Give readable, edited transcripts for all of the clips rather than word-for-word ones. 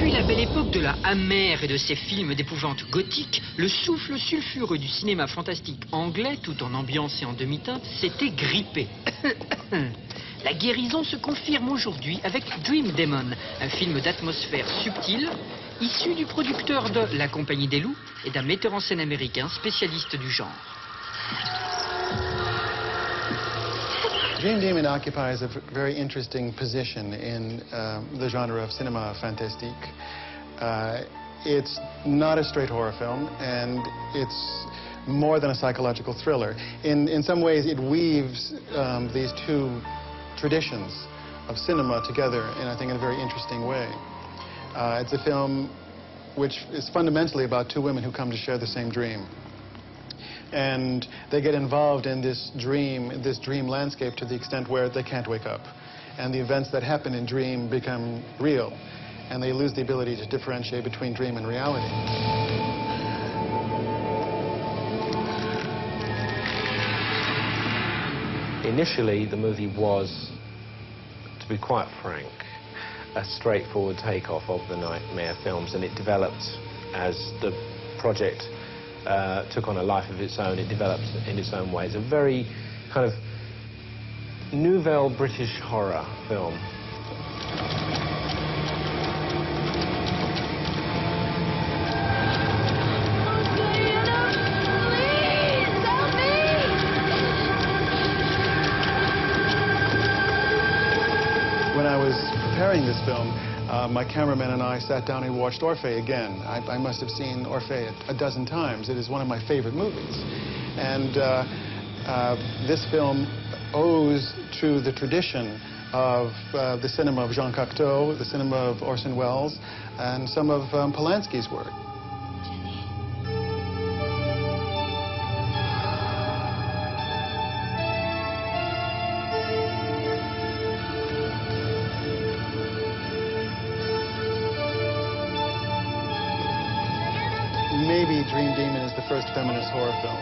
Depuis la belle époque de la Hammer et de ses films d'épouvante gothique, le souffle sulfureux du cinéma fantastique anglais, tout en ambiance et en demi-teinte, s'était grippé. La guérison se confirme aujourd'hui avec Dream Demon, un film d'atmosphère subtile, issu du producteur de La Compagnie des Loups et d'un metteur en scène américain spécialiste du genre. Dream Demon occupies a very interesting position in the genre of cinema fantastique. It's not a straight horror film, and it's more than a psychological thriller. In some ways, it weaves these two traditions of cinema together, and I think in a very interesting way. It's a film which is fundamentally about two women who come to share the same dream. And they get involved in this dream landscape to the extent where they can't wake up. And the events that happen in dream become real, and they lose the ability to differentiate between dream and reality. Initially, the movie was, to be quite frank, a straightforward takeoff of the Nightmare films, and it developed as the project took on a life of its own. It developed in its own way. It's a very kind of nouvelle British horror film. When I was preparing this film, my cameraman and I sat down and watched Orpheus again. I must have seen Orpheus a dozen times. It is one of my favorite movies. And this film owes to the tradition of the cinema of Jean Cocteau, the cinema of Orson Welles, and some of Polanski's work. Maybe Dream Demon is the first feminist horror film,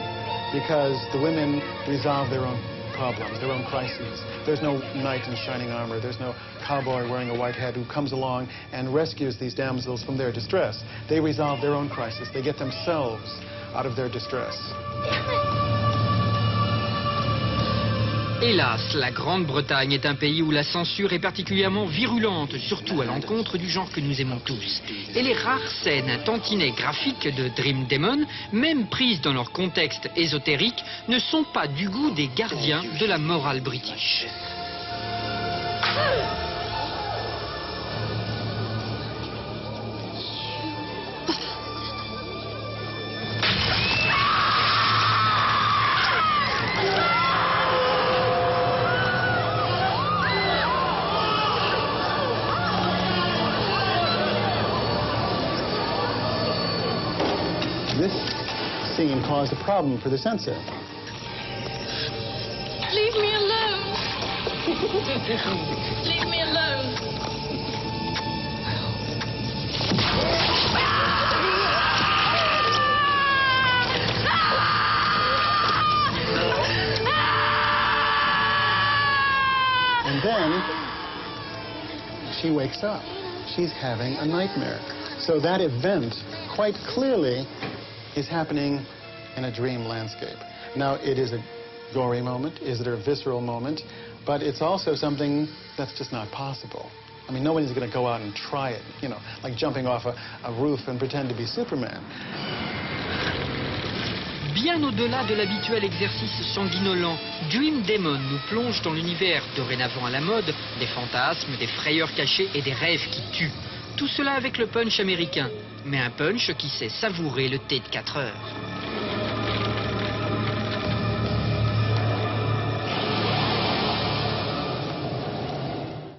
because the women resolve their own problems, their own crises. There's no knight in shining armor. There's no cowboy wearing a white hat who comes along and rescues these damsels from their distress. They resolve their own crisis. They get themselves out of their distress. Hélas, la Grande-Bretagne est un pays où la censure est particulièrement virulente, surtout à l'encontre du genre que nous aimons tous. Et les rares scènes tantinet graphiques de Dream Demon, même prises dans leur contexte ésotérique, ne sont pas du goût des gardiens de la morale british. This scene caused a problem for the censor. Leave me alone. Leave me alone. And then she wakes up. She's having a nightmare. So that event, quite clearly, is happening in a dream landscape. Now, it is a gory moment, is it a visceral moment, but it's also something that's just not possible. I mean, nobody's going to go out and try it, you know, like jumping off a roof and pretend to be Superman. Bien au-delà de l'habituel exercice sanguinolent, Dream Demon nous plonge dans l'univers dorénavant à la mode, des fantasmes, des frayeurs cachées et des rêves qui tuent. Tout cela avec le punch américain, mais un punch qui sait savourer le thé de 4 heures.